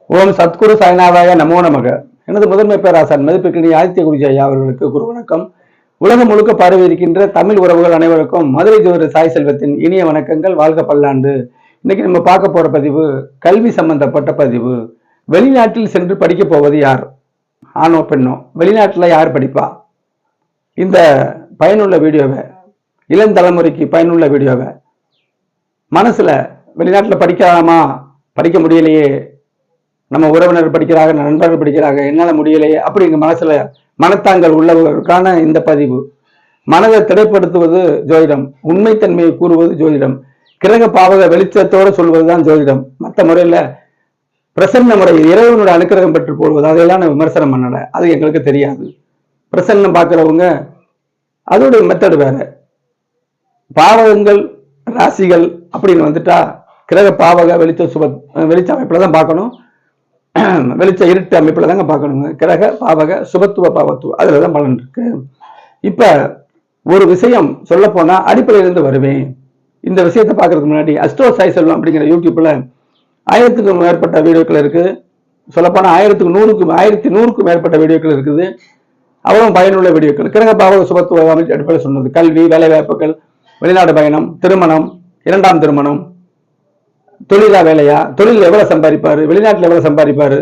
ஓம் சத்குரு சாய்நாதாய நமோ நமக. எனது முதன்மை பேராசான் மதிப்பிற்கினிய ஆதித்ய குருஜி ஐயா அவர்களுக்கு குரு வணக்கம். உலகம் முழுக்க பரவி இருக்கின்ற தமிழ் உறவுகள் அனைவருக்கும் மதுரை ஜோதிடர் சாய் செல்வத்தின் இனிய வணக்கங்கள். வாழ்க பல்லாண்டு. இன்னைக்கு நம்ம பார்க்க போற பதிவு கல்வி சம்பந்தப்பட்ட பதிவு. வெளிநாட்டில் சென்று படிக்க போவது யார்? ஆணோ பெண்ணோ? வெளிநாட்டில் யார் படிப்பா? இந்த பயனுள்ள வீடியோவை, இளம் தலைமுறைக்கு பயனுள்ள வீடியோவை மனசுல வெளிநாட்டில் படிக்கலாமா, படிக்க முடியலையே, நம்ம உறவினர் படிக்கிறாங்க, நண்பர்கள் படிக்கிறாங்க, என்னால முடியலையே அப்படிங்கிற மனசுல மனத்தாங்கள் உள்ளவர்களுக்கான இந்த பதிவு. மனதை திடப்படுத்துவது ஜோதிடம், உண்மைத்தன்மையை கூறுவது ஜோதிடம், கிரக பாவக வெளிச்சத்தோடு சொல்வதுதான் ஜோதிடம். மற்ற முறையில பிரசன்ன முறையில் இறைவனோட அனுக்கிரகம் பெற்று போடுவது அதையெல்லாம் நான் விமர்சனம் பண்ணல, அது எங்களுக்கு தெரியாது. பிரசன்னம் பார்க்கிறவங்க அதோட மெத்தடு வேற. பாவகங்கள் ராசிகள் அப்படின்னு வந்துட்டா கிரக பாவக வெளிச்ச அமைப்புல தான் பார்க்கணும். வெளிச்ச இருட்டு அமைப்புல தாங்க பார்க்கணுங்க. கிரக பாவக சுபத்துவ பாவத்துவ அதுலதான் பலன் இருக்கு. இப்ப ஒரு விஷயம் சொல்ல போனா அடிப்படையிலிருந்து வருவேன். இந்த விஷயத்தை பார்க்கறதுக்கு முன்னாடி அஸ்ட்ரோ சாய் செல்வம் அப்படிங்கிற யூடியூப்ல 1000க்கும் மேற்பட்ட வீடியோக்கள் இருக்கு. சொல்லப்போனா 1100க்கும் மேற்பட்ட வீடியோக்கள் இருக்குது. அவ்வளவு பயனுள்ள வீடியோக்கள். கிரக பாவக சுபத்துவ அடிப்படையில் சொன்னது கல்வி, வேலை வாய்ப்புகள், வெளிநாடு பயணம், திருமணம், இரண்டாம் திருமணம், தொழிலா வேலையா, தொழில் எவ்வளவு சம்பாதிப்பாரு, வெளிநாட்டில் எவ்வளவு சம்பாதிப்பாரு,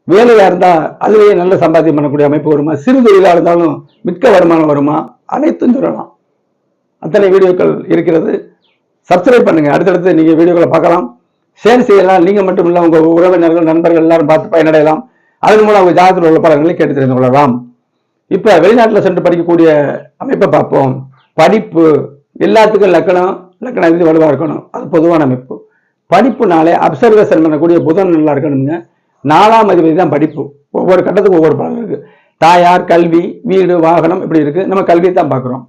வேலையா இருந்தா அதுலேயே நல்ல சம்பாத்தியம் பண்ணக்கூடிய அமைப்பு வருமா, சிறு தொழிலா இருந்தாலும் மிக்க வருமானம் வருமா, அனைத்தும் சொல்லலாம். அத்தனை வீடியோக்கள் இருக்கிறது. சப்ஸ்கிரைப் பண்ணுங்க. அடுத்தடுத்து நீங்க வீடியோக்களை பார்க்கலாம், ஷேர் செய்யலாம். நீங்க மட்டும் இல்ல, உங்க உறவினர்கள் நண்பர்கள் எல்லாரும் பார்த்து பயனடையலாம். அதன் மூலம் அவங்க ஜாதகத்தில் உள்ள பலன்களை கேட்டு தெரிந்து கொள்ளலாம். இப்ப வெளிநாட்டில் சென்று படிக்கக்கூடிய அமைப்பை பார்ப்போம். படிப்பு எல்லாத்துக்கும் லக்கணம் வலுவா இருக்கணும், அது பொதுவான அமைப்பு. படிப்புனாலே அப்சர்வேஷன் பண்ணக்கூடிய புதன் நல்லா இருக்கணுங்க. 4ஆம் அதிபதி தான் படிப்பு. ஒவ்வொரு கட்டத்துக்கு ஒவ்வொரு பலன் இருக்கு. தாயார், கல்வி, வீடு, வாகனம் இப்படி இருக்கு. நம்ம கல்வியை தான் பார்க்கிறோம்.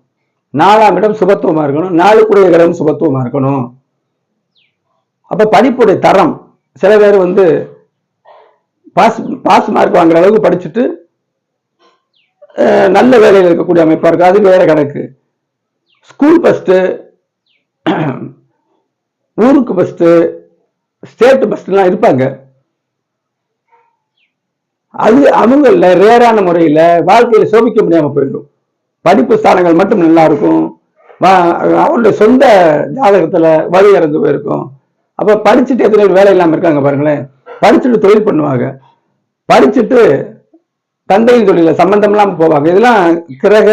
4ஆம் இடம் சுபத்துவமா இருக்கணும். 4 கிரகம் சுபத்துவமா இருக்கணும். அப்ப படிப்புடைய தரம், சில பேர் பாஸ் மார்க் வாங்குற அளவுக்கு படிச்சுட்டு நல்ல வேலையில் இருக்கக்கூடிய அமைப்பா இருக்கு, அது வேற கணக்கு. ஸ்கூல் ஃபர்ஸ்ட், ஊருக்கு ஃபர்ஸ்ட், ஸ்டேட் ஃபர்ஸ்ட்லாம் இருப்பாங்க. அது அவங்கள ரேரான முறையில வாழ்க்கையில சோபிக்க முடியாம போயிடும். படிப்பு ஸ்தானங்கள் மட்டும் நல்லா இருக்கும், அவருடைய சொந்த ஜாதகத்துல வழி இறந்து போயிருக்கும். அப்ப படிச்சுட்டு எத்தனை வேலை இல்லாம இருக்காங்க பாருங்களேன். படிச்சுட்டு தொழில் பண்ணுவாங்க, படிச்சுட்டு தந்தையின் தொழில சம்பந்தம் இல்லாம போவாங்க. இதெல்லாம் கிரக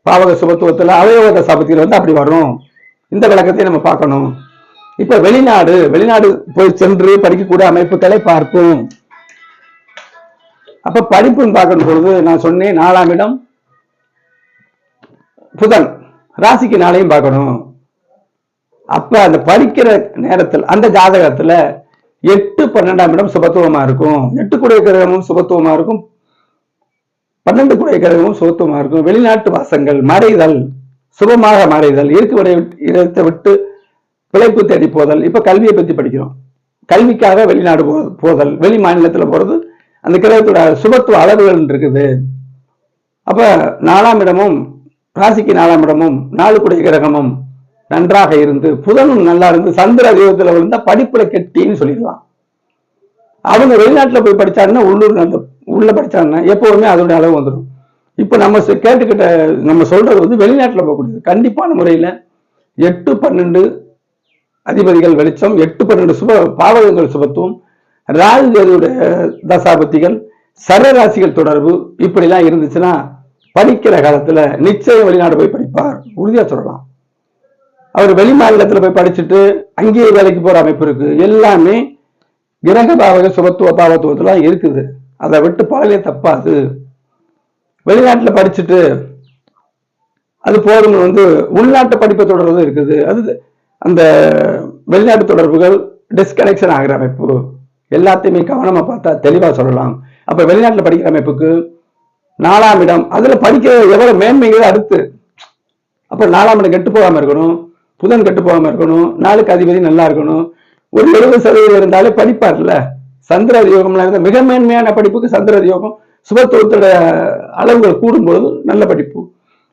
பாவக சுபத்துவத்துல அவயோக தசாபத்தியில் அப்படி வரும். இந்த விளக்கத்தை நம்ம பார்க்கணும். இப்ப வெளிநாடு போய் சென்று படிக்கக்கூடிய அமைப்புகளை பார்ப்போம். அப்ப படிப்புன்னு பார்க்கணும் பொழுது நான் சொன்னேன், 4ஆம் இடம் புதன், ராசிக்கு 4ஐயும் பார்க்கணும். அப்ப அந்த படிக்கிற நேரத்தில் அந்த ஜாதகத்துல 8, 12ஆம் இடம் சுபத்துவமா இருக்கும். 8 கூடிய கிரகமும் சுபத்துவமா இருக்கும், 12 கூடிய கிரகமும் சுபத்துவமா இருக்கும். வெளிநாட்டு வாசங்கள், மறைதல், சுபமாக மறைதல், இருக்கிற இடத்தை விட்டு பிழைப்பு தேடி போதல். இப்ப கல்வியை பத்தி படிக்கிறோம். கல்விக்காக வெளிநாடு போதல், வெளி மாநிலத்துல போறது, அந்த கிரகத்தோட சுபத்துவ அளவுகள் இருக்குது. அப்ப 4ஆம் இடமும் ராசிக்கு 4ஆம் இடமும் 4 கூடிய கிரகமும் நன்றாக இருந்து, புதனும் நல்லா இருந்து, சந்திர அதிபத்துல விழுந்தா படிப்புல கெட்டின்னு சொல்லிடலாம். அவங்க வெளிநாட்டுல போய் படிச்சாங்கன்னா, உள்ள படிச்சாங்கன்னா எப்பவுமே அதோட அளவு வந்துடும். இப்ப நம்ம கேட்டுக்கிட்ட நம்ம சொல்றது வெளிநாட்டுல போகக்கூடியது. கண்டிப்பான முறையில 8, 12 அதிபதிகள் வெளிச்சம், 8, 12 சுப பாவகங்கள் சுபத்துவம், ராகுடைய தசாபத்திகள், சரராசிகள் தொடர்பு இப்படிலாம் இருந்துச்சுன்னா படிக்கிற காலத்துல நிச்சயம் வெளிநாடு போய் படிப்பார், உறுதியா சொல்லலாம். அவர் வெளி மாநிலத்துல போய் படிச்சுட்டு அங்கேயே வேலைக்கு போற அமைப்பு இருக்கு. எல்லாமே கிரக பாவக சுபத்துவ பாவத்துவத்துல இருக்குது. அதை விட்டு பாலே தப்பாது. வெளிநாட்டுல படிச்சுட்டு அது போதும் உள்நாட்டு படிப்பை தொடர்றது இருக்குது. அது அந்த வெளிநாட்டு தொடர்புகள் டிஸ்கனெக்ஷன் ஆகிற அமைப்பு. எல்லாத்தையுமே கவனமா பார்த்தா தெளிவா சொல்லலாம். அப்ப வெளிநாட்டுல படிக்கிற அமைப்புக்கு 4ஆம் இடம், அதுல படிக்கிற எவ்வளவு மேன்மைகள் அடுத்து. அப்ப 4ஆம் இடம் கெட்டு போகாம இருக்கணும், புதன் கெட்டு போகாம இருக்கணும், 4க்கு அதிபதி நல்லா இருக்கணும். ஒரு 70% இருந்தாலே படிப்பார்ல. சந்திர அதியோகம்லாம் இருந்தால் மிக மேன்மையான படிப்புக்கு சந்திர அதியோகம் சுபத்துவத்தோட அளவுகள் கூடும்போது நல்ல படிப்பு.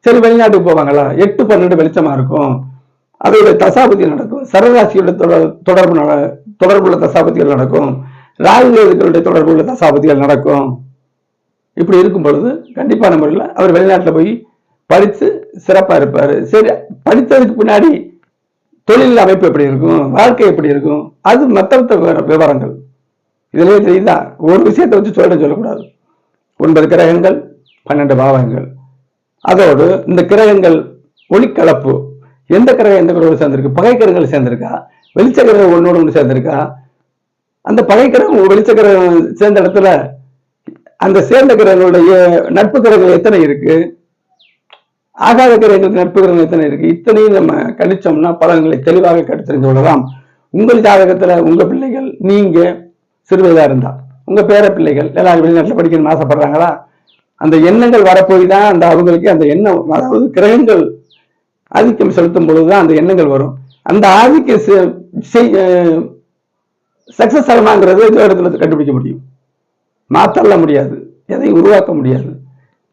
சரி, வெளிநாட்டுக்கு போவாங்களா, 8, 12 வெளிச்சமா இருக்கும், அதோட தசாபதி நடக்கும், சரராசியோட தொடர்புள்ள தசாபதிகள் நடக்கும், ராகு கேதுக்களுடைய தொடர்பு உள்ள தசாபதிகள் நடக்கும். இப்படி இருக்கும் பொழுது கண்டிப்பான முறையில் அவர் வெளிநாட்டில் போய் படித்து சிறப்பா இருப்பாரு. சரி, படித்ததுக்கு பின்னாடி தொழில் அமைப்பு எப்படி இருக்கும், வாழ்க்கை எப்படி இருக்கும், அது மற்ற விவரங்கள் இதுலயே தெரியுதா. ஒரு விஷயத்தை வச்சு சொல்லக்கூடாது. 9 கிரகங்கள், 12 பாவகங்கள், அதோடு இந்த கிரகங்கள் ஒளிக்கலப்பு, எந்த கிரகம் எந்த கிரகம் சேர்ந்திருக்கு, பகை கிரகங்கள் சேர்ந்திருக்கா, வெளிச்ச கிரகம் ஒன்னோடு ஒன்று சேர்ந்திருக்கா, அந்த பகை கிரகம் வெளிச்ச கிரகம் சேர்ந்த இடத்துல அந்த சேர்ந்த கிரகங்களுடைய நட்பு கிரகங்கள் எத்தனை இருக்கு, ஆகாத கிரகங்களுக்கு நட்பு கிரகங்கள் எத்தனை இருக்கு, இத்தனையும் நம்ம கணிச்சோம்னா பலன்களை தெளிவாக கருத்தறிந்து கொள்ளலாம். உங்கள் ஜாதகத்துல உங்க பிள்ளைகள் நீங்க சிறுவயதா இருந்தா உங்க பேர பிள்ளைகள் எல்லாரும் வெளிநாட்டில் படிக்கணும்னு ஆசைப்படுறாங்களா, அந்த எண்ணங்கள் வரப்போய் தான் அந்த அவங்களுக்கு அந்த எண்ணம், அதாவது கிரகங்கள் ஆதிக்கம் செலுத்தும் பொழுதுதான் அந்த எண்ணங்கள் வரும். அந்த ஆதிக்கம் சக்சஸ் ஆகுமாங்கிறது இந்த இடத்துல கண்டுபிடிக்க முடியும், மாற்றல முடியாது, எதையும் உருவாக்க முடியாது.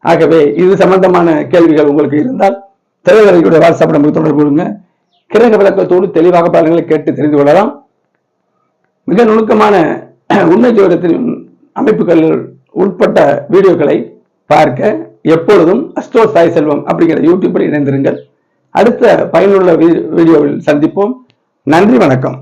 ஆகவே இது சம்பந்தமான கேள்விகள் உங்களுக்கு இருந்தால் திரைவரையுடைய வாட்ஸ்அப் நமக்கு தொடர்பு கொள்ளுங்க. கிரக விளக்கத்தோடு தெளிவாக பலன்களை கேட்டு தெரிந்து கொள்ளலாம். மிக நுணுக்கமான உண்மை ஜோதிடத்தின் அமைப்புகள் உட்பட்ட வீடியோக்களை பார்க்க எப்பொழுதும் அஸ்ட்ரோ சாய் செல்வம் அப்படிங்கிற யூடியூப்பில் இணைந்திருங்கள். அடுத்த பயனுள்ள வீடியோவில் சந்திப்போம். நன்றி, வணக்கம்.